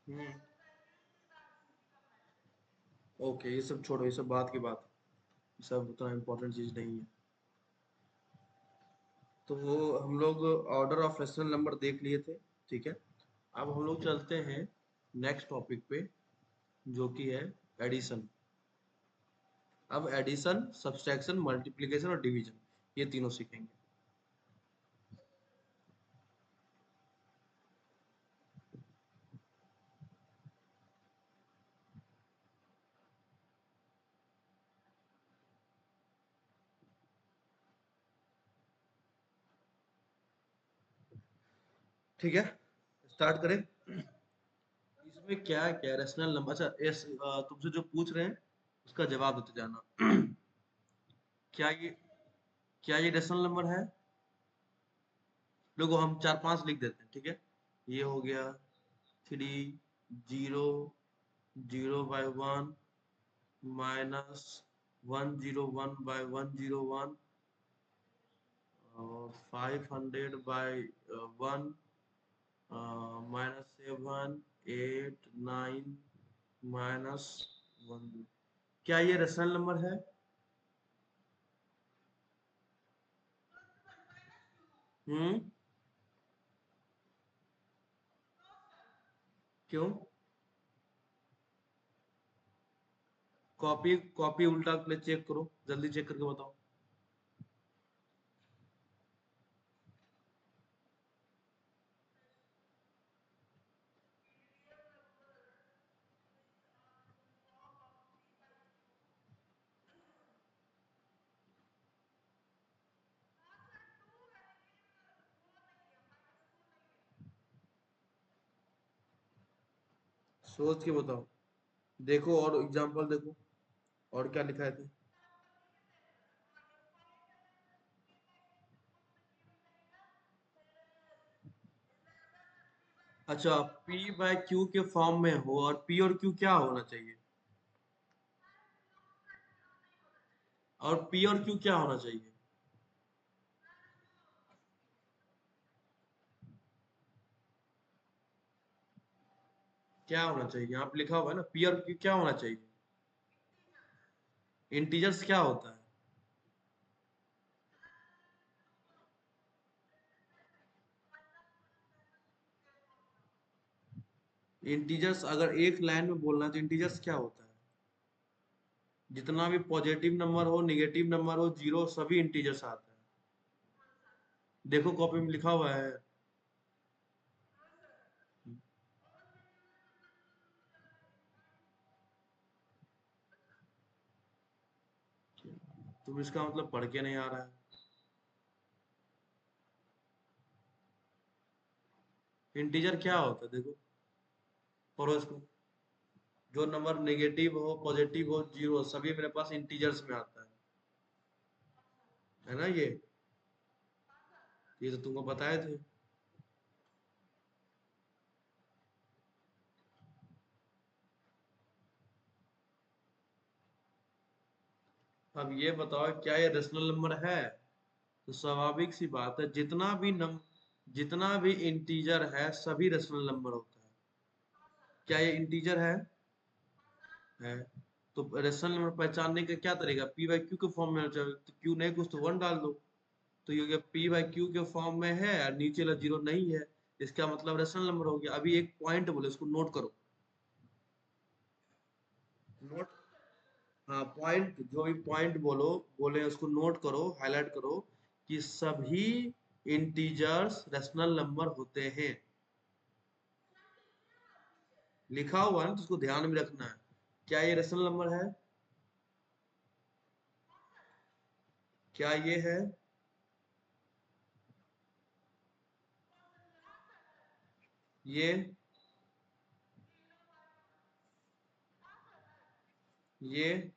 हम्म। Okay, ये सब छोड़ो, ये सब बात की बात है। ये सब उतना इम्पोर्टेंट चीज नहीं है। तो हम लोग ऑर्डर ऑफ रेशनल नंबर देख लिए थे, ठीक है। अब हम लोग चलते हैं नेक्स्ट टॉपिक पे, जो कि है एडिशन। अब एडिशन, सब्सट्रैक्शन, मल्टीप्लिकेशन और डिवीजन, ये तीनों सीखेंगे। ठीक है, स्टार्ट करें। इसमें क्या क्या रेशनल नंबर, अच्छा तुमसे जो पूछ रहे हैं उसका जवाब देते जाना। क्या ये क्या ये रेशनल नंबर है? लोगों, हम चार पांच लिख देते हैं, ठीक है। ये हो गया 3, 0, 0/1, -101/101, और 500/1, -7, 8, 9, -1। क्या ये रेशनल नंबर है? हम्म। क्यों? कॉपी कॉपी उल्टा पहले चेक करो, जल्दी चेक करके बताओ। सोच के बताओ। देखो और एग्जांपल देखो, और क्या लिखा है थे। अच्छा, पी बाय क्यू के फॉर्म में हो, और पी और क्यू क्या होना चाहिए? और पी और क्यू क्या होना चाहिए? क्या होना चाहिए? यहाँ पे लिखा हुआ है ना, पी और क्यू क्या होना चाहिए। इंटीजर्स क्या होता है? इंटीजर्स अगर एक लाइन में बोलना है तो इंटीजर्स क्या होता है? जितना भी पॉजिटिव नंबर हो, निगेटिव नंबर हो, जीरो, सभी इंटीजर्स आता है। देखो कॉपी में लिखा हुआ है। तुम इसका मतलब पढ़ के नहीं आ रहा है। इंटीजर क्या होता है देखो, पढ़ो इसको। जो नंबर नेगेटिव हो, पॉजिटिव हो, जीरो, सभी मेरे पास इंटीजर्स में आता है ना। ये तो तुमको बताए थे। अब ये बताओ, क्या ये रेशनल नंबर है? तो स्वाभाविक सी बात है, जितना भी इंटीजर है सभी रेशनल नंबर होता है। क्या ये इंटीजर है। तो रेशनल नंबर पहचानने का क्या तरीका, पी बाई क्यू के फॉर्म में चल, तो क्यू नहीं कुछ तो वन डाल दो। तो ये हो गया पी बाई क्यू के फॉर्म में है, और नीचे वाला जीरो नहीं है, इसका मतलब रेशनल नंबर हो गया। अभी एक पॉइंट बोले, इसको नोट करो। नोट, हाँ, पॉइंट, जो भी पॉइंट बोले उसको नोट करो, हाईलाइट करो, कि सभी इंटीजर्स रेशनल नंबर होते हैं। लिखा हुआ है ना, तो उसको ध्यान में रखना है। क्या ये रेशनल नंबर है? क्या ये है? ये ये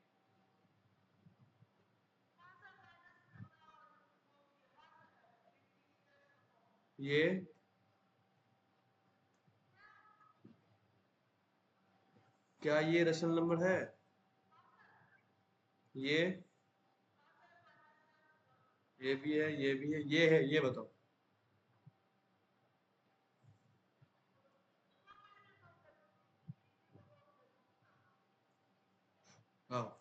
ये क्या ये रेशनल नंबर है? ये ये भी है, ये भी है, ये है, ये बताओ। आओ।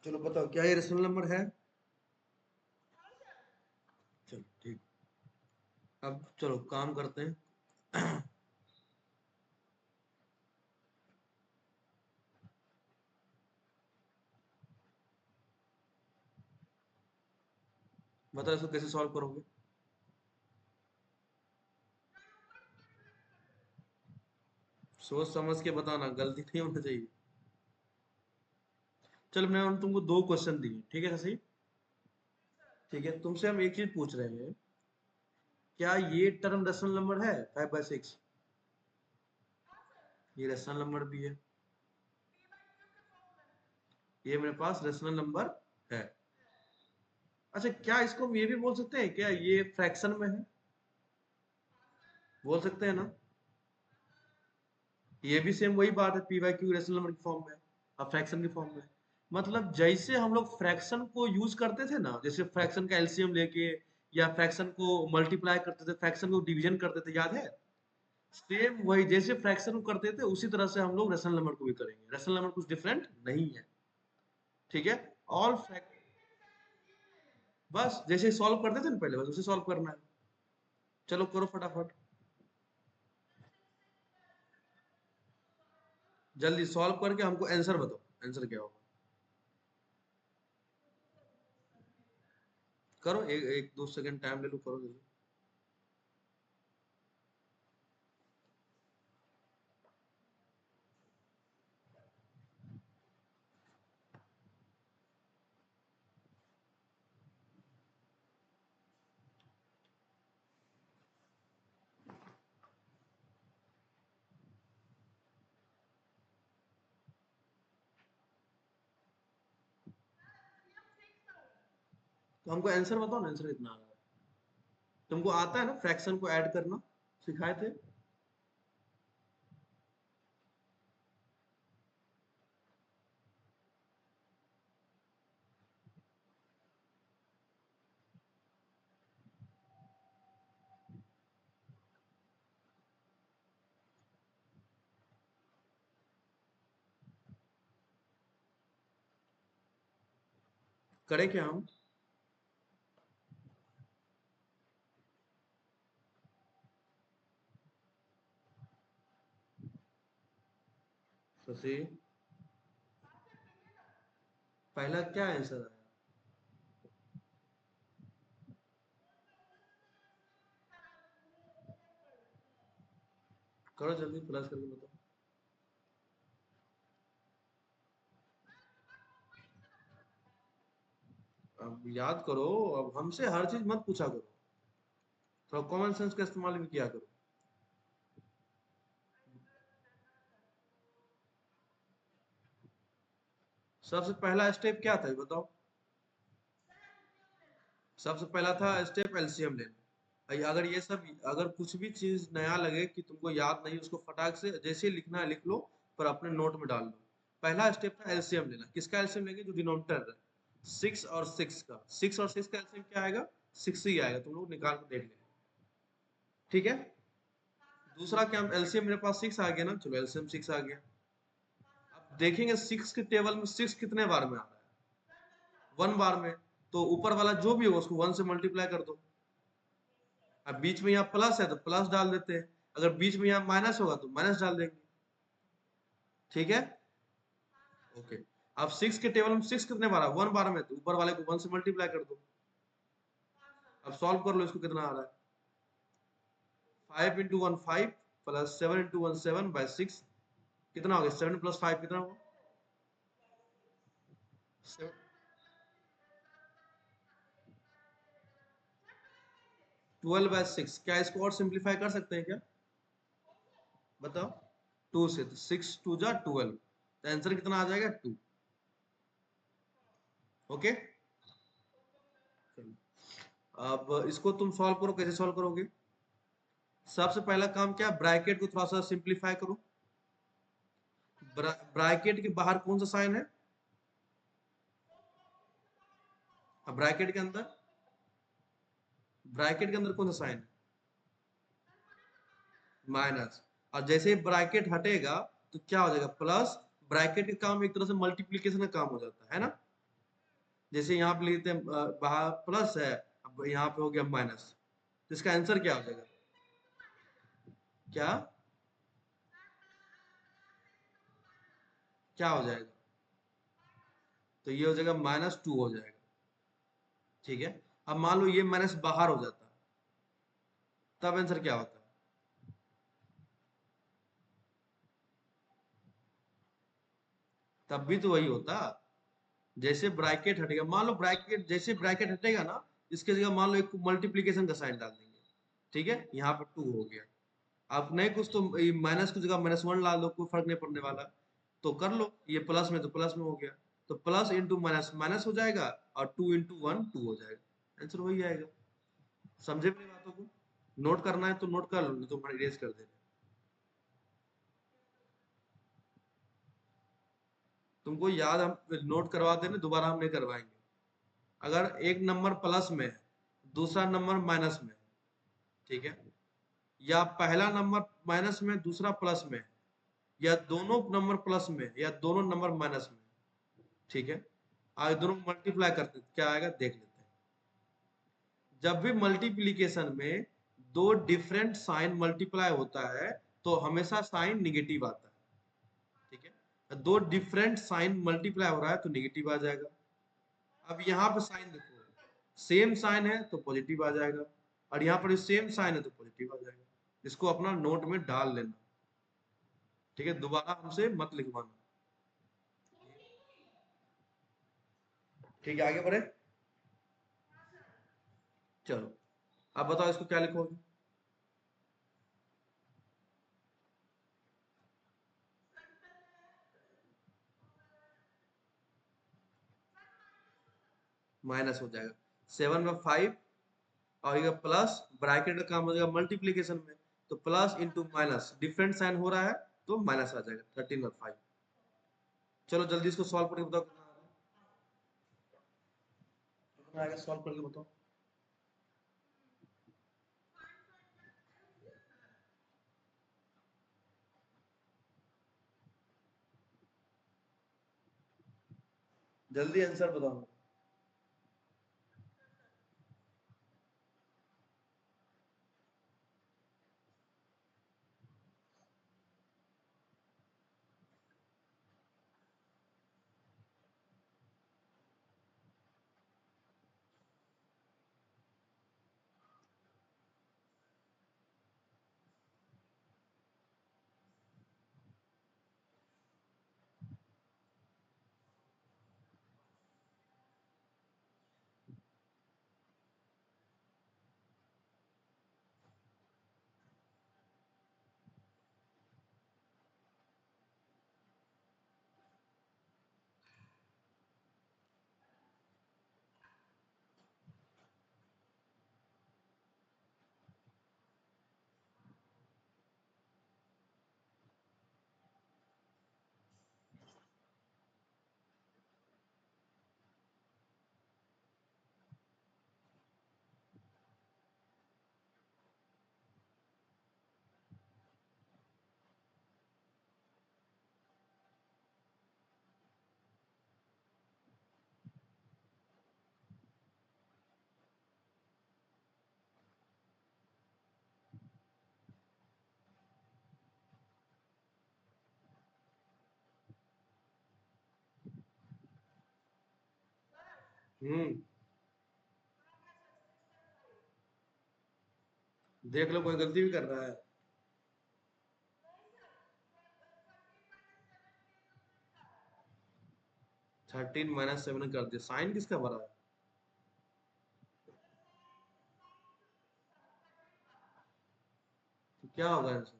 चलो बताओ क्या ये रेशनल नंबर है? चलो ठीक। अब चलो काम करते हैं। बताओ इसको कैसे सॉल्व करोगे? सोच समझ के बताना, गलती नहीं होना चाहिए। चलो मैंने तुमको दो क्वेश्चन दिए, ठीक है सही? ठीक है, तुमसे हम एक चीज पूछ रहे हैं, क्या ये टर्म रेशनल नंबर है 5/6? ये रेशनल नंबर भी है, ये मेरे पास रेशनल नंबर है। अच्छा, क्या इसको हम ये भी बोल सकते हैं, क्या ये फ्रैक्शन में है? बोल सकते हैं ना? ये भी सेम वही बात है, P by Q rational number की फॉर्म में, अब फ्रैक्शन की फॉर्म में। मतलब जैसे हम लोग फ्रैक्शन को यूज करते थे ना, जैसे फ्रैक्शन का एलसीएम लेके, या फ्रैक्शन को मल्टीप्लाई करते थे, फ्रैक्शन को डिवीजन करते थे, याद है? सेम वही, जैसे फ्रैक्शन को करते थे उसी तरह से हम लोग रेशनल नंबर को भी करेंगे। रेशनल नंबर कुछ डिफरेंट नहीं है, ठीक है? ऑल फ्रैक्ट, बस जैसे सॉल्व करते थे ना पहले, बस उसे सॉल्व करना है। चलो करो फटाफट, जल्दी सॉल्व करके हमको आंसर बताओ, आंसर क्या होगा। करो, एक दो सेकंड टाइम ले लो, करो जल्दी। तो हमको आंसर बताओ ना, आंसर कितना आ रहा है? तुमको आता है ना फ्रैक्शन को ऐड करना, सिखाए थे? करें क्या हम? शशि, पहला क्या आंसर आया? करो जल्दी, प्लस करके बताओ। अब याद करो, अब हमसे हर चीज मत पूछा करो, थोड़ा कॉमन सेंस का इस्तेमाल भी किया करो। सबसे पहला स्टेप क्या था ये बताओ। सबसे पहला था स्टेप एलसीएम लेना। अगर ये सब, अगर कुछ भी चीज नया लगे कि तुमको याद नहीं, उसको फटाक से जैसे लिखना है लिख लो, पर अपने नोट में डाल लो। पहला स्टेप था एलसीएम लेना। किसका एलसीएम लेंगे? जो डिनोमिनेटर है, 6 और 6 का। 6 और 6 का एलसीएम क्या आएगा? 6 ही आएगा, तुम लोग निकाल के देख लेना। ठीक है। दूसरा क्या, एलसीएम मेरे पास 6 आ गया ना, चलो एलसीएम 6 आ गया। अब देखेंगे 6 के टेबल में 6 कितने बार में आ रहा है? 1 बार में। तो ऊपर वाला जो भी होगा उसको 1 से मल्टीप्लाई कर दो। अब बीच में यहाँ प्लस है तो प्लस डाल देते हैं, अगर बीच में यहाँ माइनस होगा तो माइनस डाल देंगे। ठीक है। ओके। अब 6 के टेबल में 6 कितने बार है? 1 बार में, तो ऊपर वाले को 1 से मल्टीप्लाई कर दो। अब सॉल्व कर लो इसको, कितना आ रहा है? 5 इंटू 1 5 प्लस 7 इंटू 1 7 बाई 6, कितना हो गया? 7 प्लस 5 कितना हुआ? 12 बाई 6। क्या इसको और सिंप्लीफाई कर सकते हैं क्या? बताओ। 2 से, तो 6 2 जा 12, तो आंसर कितना आ जाएगा? 2। ओके। अब इसको तुम सॉल्व करो, कैसे सॉल्व करोगे? सबसे पहला काम क्या, ब्रैकेट को थोड़ा सा सिंप्लीफाई करो। ब्रैकेट के बाहर कौन सा साइन है? ब्रैकेट के अंदर, ब्रैकेट के अंदर कौन सा साइन है? माइनस। और जैसे ही ब्रैकेट हटेगा तो क्या हो जाएगा? प्लस। ब्रैकेट का काम एक तरह से मल्टीप्लीकेशन का काम हो जाता है ना। जैसे यहाँ पे लिखते हैं बाहर प्लस है, अब यहाँ पे हो गया माइनस, तो इसका आंसर क्या हो जाएगा? क्या क्या हो जाएगा? तो ये हो जाएगा -2 हो जाएगा। ठीक है। अब मान लो ये माइनस बाहर हो जाता है, तब आंसर क्या होता है? तब भी तो वही होता। जैसे ब्रैकेट हटेगा, मान लो ब्रैकेट, जैसे ब्रैकेट हटेगा ना, इसके जगह मान लो एक मल्टीप्लीकेशन का साइन डाल देंगे। ठीक है, यहाँ पर 2 हो गया। आप नहीं कुछ तो माइनस की जगह -1 डाल दो, कोई फर्क नहीं पड़ने वाला। तो कर लो, ये प्लस में तो प्लस में हो गया, तो प्लस इंटू माइनस माइनस हो जाएगा, और 2 इंटू 1 2 हो जाएगा, आंसर वही आएगा। समझे मेरी बातों को? नोट करना है तो नोट कर लो, नहीं तो इरेज कर देना। तुमको याद हम नोट करवा देने, दोबारा हम नहीं करवाएंगे। अगर एक नंबर प्लस में है, दूसरा नंबर माइनस में है, ठीक है, या पहला नंबर माइनस में दूसरा प्लस में, या दोनों नंबर प्लस में या दोनों नंबर माइनस में, ठीक है, आज दोनों मल्टीप्लाई करते क्या आएगा देख लेते हैं। जब भी मल्टीप्लीकेशन में दो डिफरेंट साइन मल्टीप्लाई होता है तो हमेशा साइन निगेटिव आता है। ठीक है, दो डिफरेंट साइन मल्टीप्लाई हो रहा है तो निगेटिव आ जाएगा। अब यहाँ पे साइन देखो, सेम साइन है तो पॉजिटिव आ जाएगा, और यहाँ पर सेम साइन है तो पॉजिटिव आ जाएगा। इसको अपना नोट में डाल लेना। ठीक है, दोबारा हमसे मत लिखवाना। ठीक है, आगे बढ़े। चलो, अब बताओ इसको क्या लिखोगे? माइनस हो जाएगा। 7 में 5 और ये प्लस, ब्रैकेट का काम हो जाएगा मल्टीप्लीकेशन में, तो plus into minus, different sign हो रहा है तो माइनस आ जाएगा, 13 और 5। चलो जल्दी इसको सॉल्व करके बताओ कितना आ रहा है, सॉल्व करके बताओ। जल्दी आंसर बताओ। हम्म। देख लो कोई गलती भी कर रहा है। 13 - 7 कर दिया, साइन किसका भरा है? तो क्या होगा आंसर?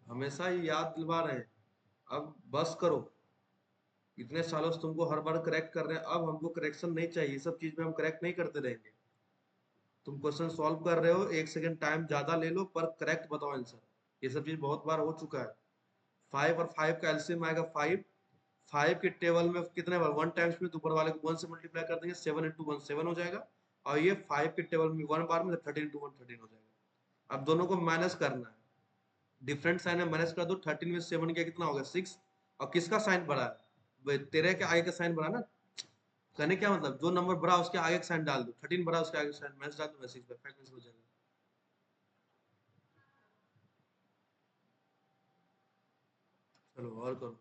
हमेशा ही याद दिलवा रहे हैं। अब बस करो। इतने सालों से तुमको हर बार करेक्ट कर रहे हैं, अब हमको करेक्शन नहीं चाहिए, ये सब चीज में हम करेक्ट नहीं करते रहेंगे। तुम क्वेश्चन सॉल्व कर रहे हो, 1 सेकंड टाइम ज्यादा ले लो पर करेक्ट बताओ आंसर। ये सब चीज बहुत बार हो चुका है। 5 और 5 का एलसीएम आएगा 5। 5 के टेबल में कितने बार 1 टाइम्स में, तो ऊपर वाले को 1 से मल्टीप्लाई कर देंगे, 7 × 1 7 हो जाएगा। और ये 5 के टेबल में 1 बार में 13 × 1 13 हो जाएगा। अब दोनों को माइनस करना है। डिफरेंट साइन में माइनस कर दो। 13 में 7 किया कितना हो गया 6। और किसका साइन बड़ा है? तेरह के आगे का साइन बड़ा ना। कहने क्या मतलब, जो नंबर बड़ा उसके आगे का साइन डाल दो। 13 बड़ा उसके आगे साइन माइनस डाल दो, 6 परफेक्ट हो जाएगा। चलो और करो।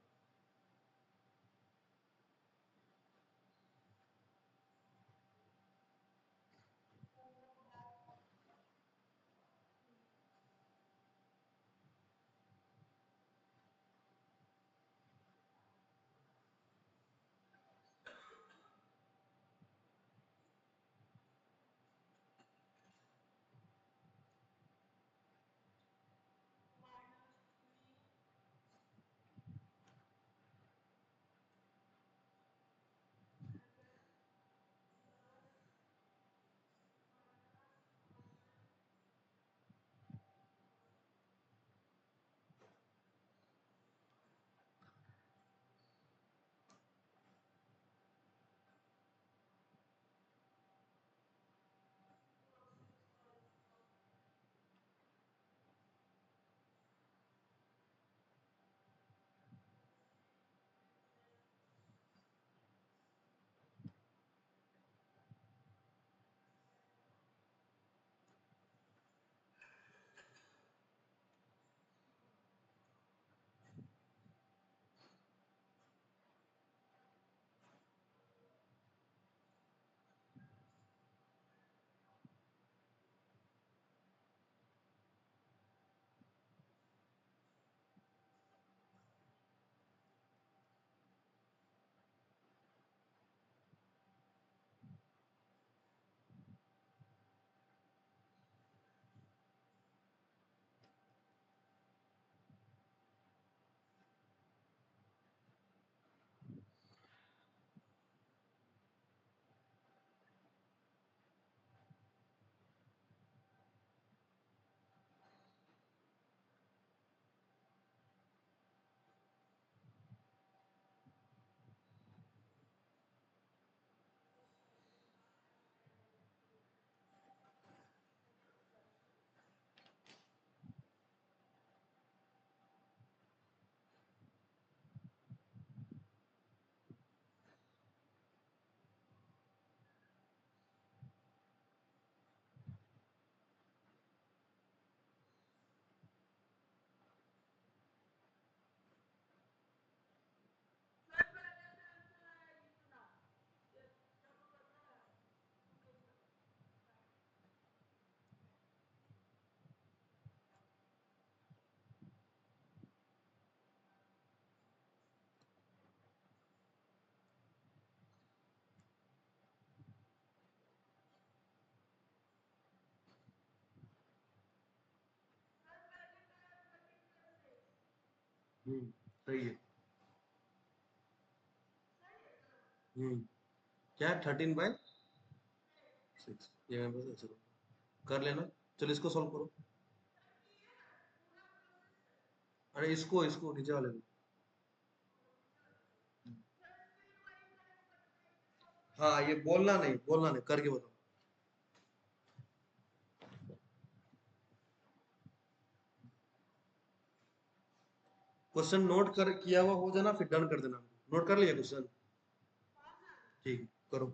सही है। हम्म। क्या 13/6? ये मेरे पास, चलो कर लेना। चलो इसको सॉल्व करो। अरे इसको इसको नीचे वाले को। हाँ, ये बोलना नहीं, बोलना नहीं, करके बताओ। क्वेश्चन नोट कर किया हुआ हो जाना, फिर डन कर देना। नोट कर लिया क्वेश्चन? ठीक, करो।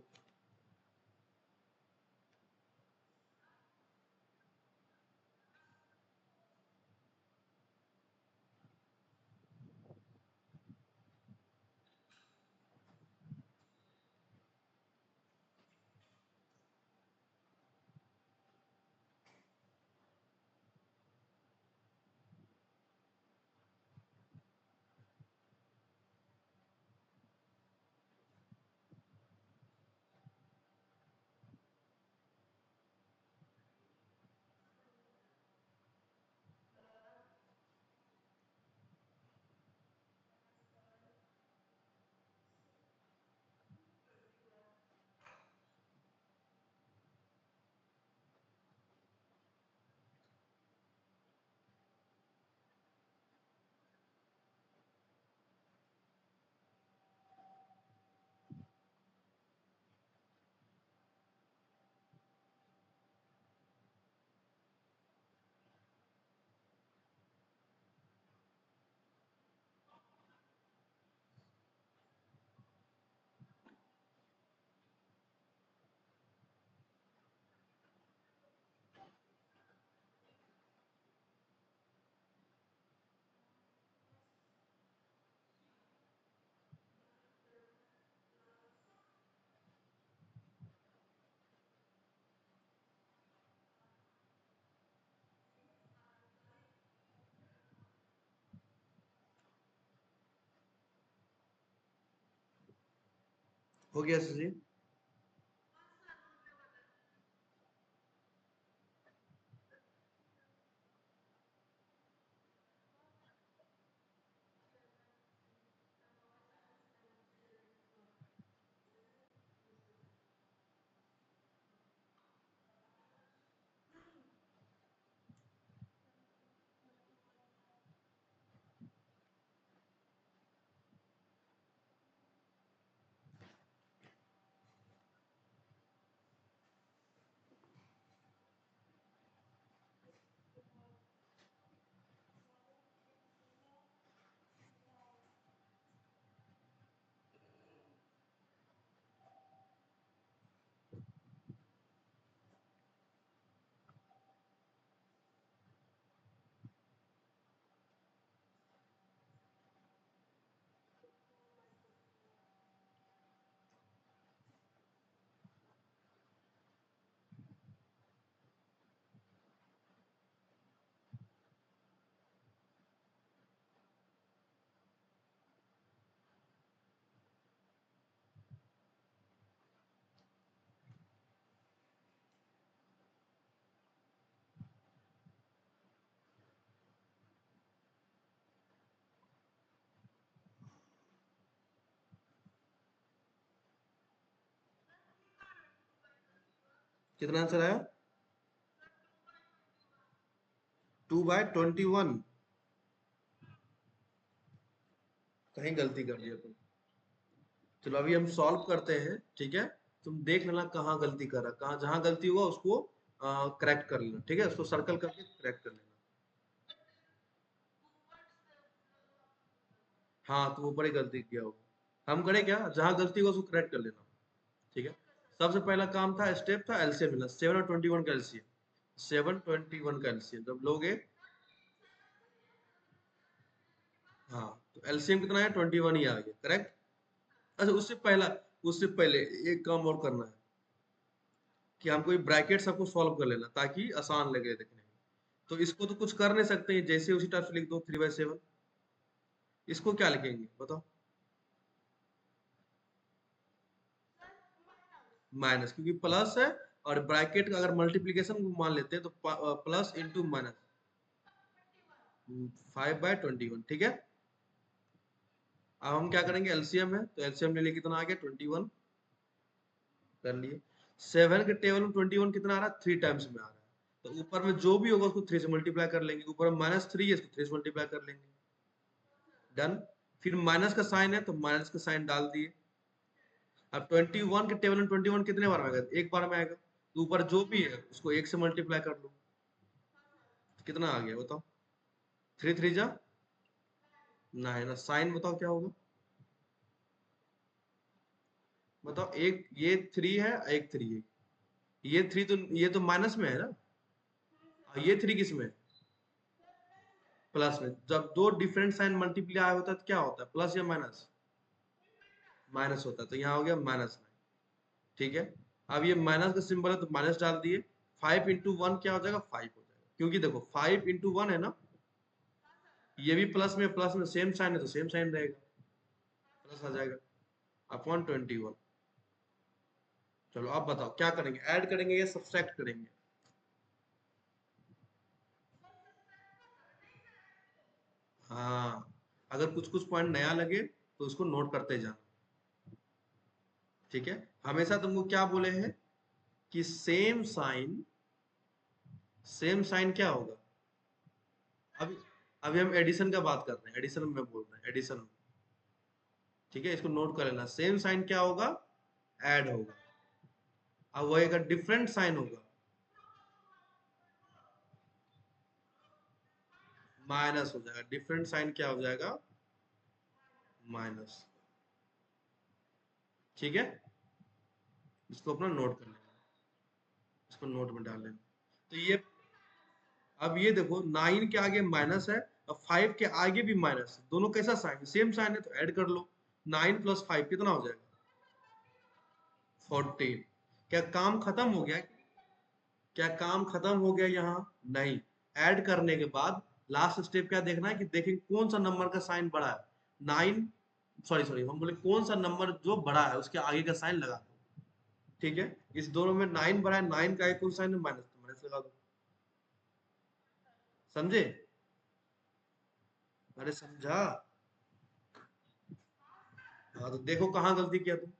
हो गया जी। कितना आंसर आया? 2/21। कहीं गलती कर दिया तुम। चलो अभी हम सॉल्व करते हैं, ठीक है? तुम देख लेना कहाँ गलती कर रहा, कहाँ जहां गलती हुआ उसको करेक्ट कर लेना, ठीक है? उसको सर्कल करके करेक्ट कर लेना। हाँ, तुम ऊपर ही गलती किया होगा। हम करें क्या, जहां गलती हुआ उसको करेक्ट कर लेना, ठीक है? सबसे पहला काम था, स्टेप था एलसीएम मिलना। 7 और 21 का एलसीएम, 7 21 का एलसीएम जब लोगे। हाँ, तो एलसीएम कितना है? 21 ही आ गया, करेक्ट। अच्छा, उससे पहले एक काम और करना है कि हमको ये ब्रैकेट सबको सॉल्व कर लेना ताकि आसान लगे देखने में। तो इसको तो कुछ कर नहीं सकते हैं, जैसे उसी टाइप से लिख दो 3/7। इसको क्या लिखेंगे बताओ? माइनस, क्योंकि प्लस है और ब्रैकेट का अगर मल्टीप्लीकेशन मान लेते हैं तो प्लस इंटू माइनस। 5/21, ठीक है। अब हम क्या करेंगे, एलसीएम है तो एलसीएम ले लिए, कितना आ गया? 21 कर लिए। 7 के टेबल में 21 कितना आ रहा है? 3 टाइम्स में आ रहा है। तो ऊपर में जो भी होगा उसको 3 से मल्टीप्लाई कर लेंगे। ऊपर में -3 है, इसको 3 से मल्टीप्लाई कर लेंगे। डन। फिर माइनस का साइन है तो माइनस का साइन डाल दिए। अब 21 के टेबल में 21 कितने बार में आएगा? एक बार में आएगा। तो ऊपर जो भी है उसको 1 से मल्टीप्लाई कर लो। कितना आ गया बताओ? 3 3 जा 9। साइन बताओ क्या होगा? बताओ, एक ये 3 है, एक 3 है। ये 3 तो ये तो माइनस में है ना, और ये 3 किस में है? प्लस में। जब दो डिफरेंट साइन मल्टीप्लाई होता है तो क्या होता है, प्लस या माइनस? माइनस होता है, तो यहाँ हो गया -9, ठीक है। अब ये माइनस का सिंबल है तो माइनस डाल दिए। 5 इंटू 1 क्या हो जाएगा? 5 हो जाएगा, क्योंकि देखो 5 इंटू 1 है ना, ये भी प्लस में सेम साइन है तो सेम साइन रहेगा, प्लस आ जाएगा अपॉन 21। चलो अब बताओ क्या करेंगे, ऐड करेंगे या सब्सट्रैक्ट करेंगे? हाँ, अगर कुछ कुछ पॉइंट नया लगे तो उसको नोट करते जाना, ठीक है। हमेशा तुमको क्या बोले हैं कि सेम साइन क्या होगा? अभी अभी हम एडिशन का बात कर रहे हैं, एडिशन में बोल रहे हैं, एडिशन में, ठीक है। इसको नोट कर लेना, सेम साइन क्या होगा? ऐड होगा। अब वही अगर डिफरेंट साइन होगा, माइनस हो जाएगा। डिफरेंट साइन क्या हो जाएगा? माइनस, ठीक है। इसको अपना नोट कर लेना, इसको नोट में डाल लेना। तो ये, अब ये देखो 9 के आगे माइनस है और 5 के आगे भी माइनस, दोनों कैसा साइन है? सेम साइन है तो ऐड कर लो। 9 + 5 कितना हो जाएगा? 14। क्या काम खत्म हो गया? क्या काम खत्म हो गया यहाँ? नहीं। ऐड करने के बाद लास्ट स्टेप क्या देखना है कि देखें कौन सा नंबर का साइन बड़ा है, 9 सॉरी सॉरी, हम बोले कौन सा नंबर जो बड़ा है उसके आगे का साइन लगा दो। ठीक है, इस दोनों में 9 बड़ा है, 9 का एक कौन साइन है, माइनस, तो माइनस लगा दो। समझे? अरे समझा। हाँ तो देखो कहाँ गलती किया तुम।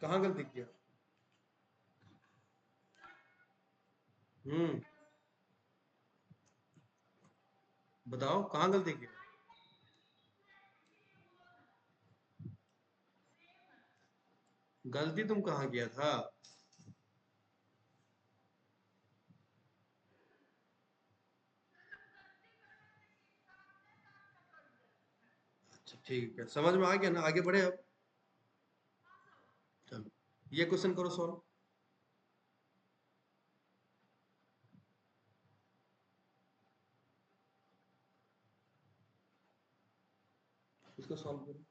कहाँ गलती किया? हम्म, बताओ कहाँ गलती किया? गलती तुम कहाँ किया था? अच्छा ठीक है, समझ में आ गया ना, आगे बढ़े अब। चलो, ये क्वेश्चन करो सॉल्व। इसको सॉल्व करो।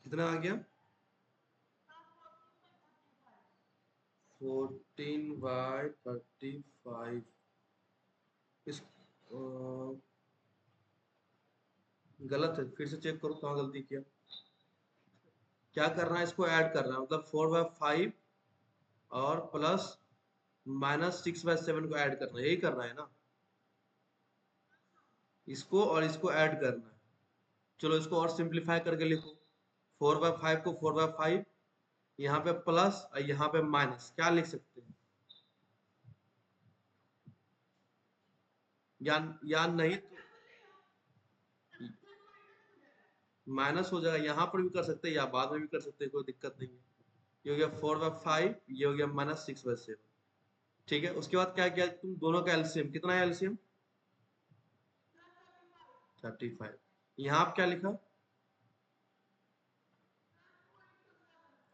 कितना आ गया? 14/35। इस गलत है, फिर से चेक करो कहाँ गलती किया। क्या करना है, इसको ऐड करना है, मतलब 4/5 और प्लस -6/7 को ऐड करना है, यही करना है ना। इसको और इसको ऐड करना है। चलो इसको और सिंप्लीफाई करके लिखो। 4/5 को 4/5 यहाँ पे प्लस और यहाँ पे माइनस, क्या लिख सकते हैं? या नहीं तो माइनस हो जाएगा, यहाँ पर भी कर सकते हैं या बाद में भी कर सकते हैं, कोई दिक्कत नहीं है। ये हो गया 4/5, ये हो गया -6/7। ठीक है, उसके बाद क्या किया तुम, दोनों का एलसीएम कितना है? एलसीएम 35। यहाँ आप क्या लिखा?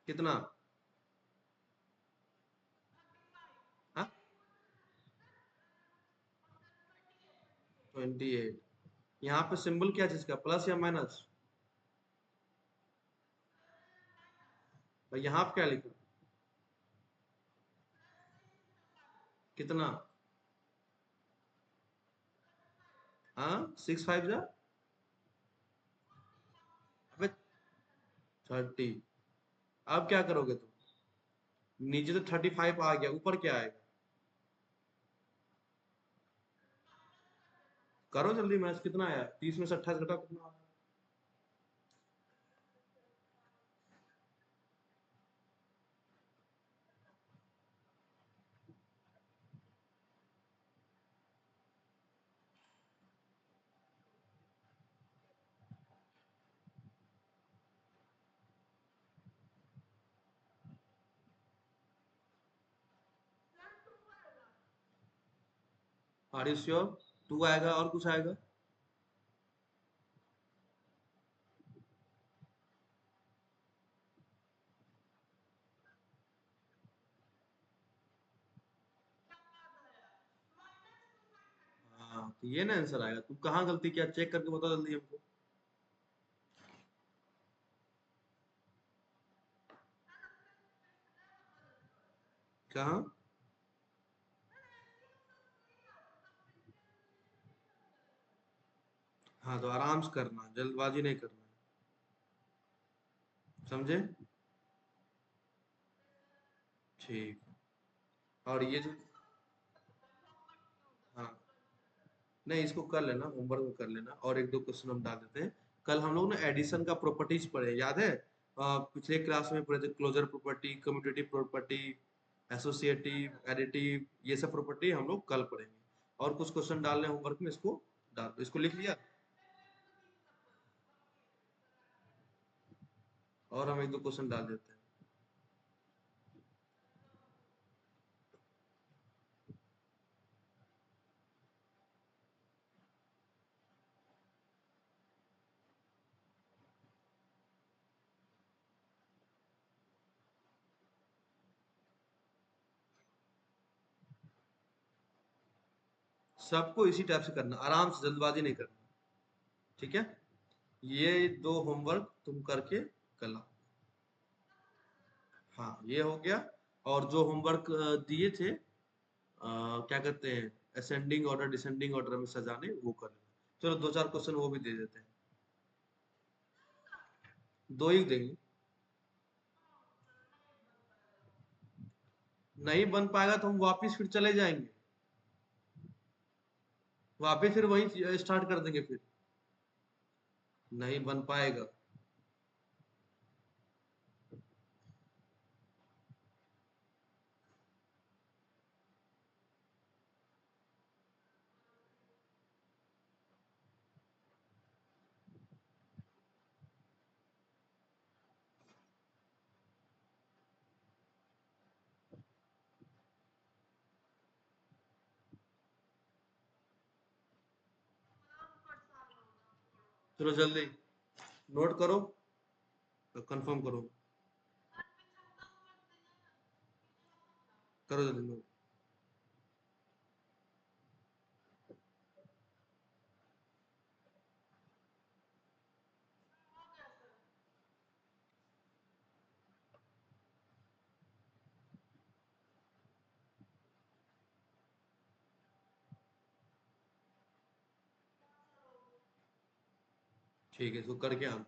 कितना? हाँ, 28। यहाँ पे सिंबल क्या चीज का, प्लस या माइनस? और यहाँ आप क्या लिखा? कितना? हाँ, 6/5 जा, अबे 30। अब क्या करोगे तुम? नीचे तो 35 आ गया, ऊपर क्या आएगा? करो जल्दी मैथ, कितना आया? 30 में से 28 घटाओ, कितना आया? Are you sure? 2 आएगा और कुछ आएगा? हाँ, तो ये ना आंसर आएगा। तुम कहाँ गलती किया, चेक करके बताओ जल्दी हमको। कहाँ? हाँ, तो आराम से करना, जल्दबाजी नहीं करना, समझे? ठीक है। और ये जो, हाँ, नहीं इसको कर लेना, होमवर्क में कर लेना, और एक दो क्वेश्चन हम डाल देते हैं। कल हम लोग ना एडिशन का प्रॉपर्टीज पढ़े, याद है? पिछले क्लास में पढ़े थे, closure property, commutative property, associative, additive, ये सब प्रॉपर्टी हम लोग कल पढ़ेंगे। और कुछ क्वेश्चन डालने होमवर्क में, इसको डाल, इसको लिख लिया। और हम एक दो क्वेश्चन डाल देते हैं। सबको इसी टाइप से करना, आराम से, जल्दबाजी नहीं करना। ठीक है, ये दो होमवर्क तुम करके कल आओ। हाँ, ये हो गया। और जो होमवर्क दिए थे, क्या कहते हैं, असेंडिंग ऑर्डर डिसेंडिंग ऑर्डर में सजाने, वो कर लेना। चलो दो चार क्वेश्चन वो भी दे देते हैं। दो ही देंगे। नहीं बन पाएगा तो हम वापस फिर चले जाएंगे, वापस फिर वही स्टार्ट कर देंगे फिर। नहीं बन पाएगा। चलो जल्दी नोट करो, तो कंफर्म करो, करो जल्दी नोट। ठीक है, इसको करके आना।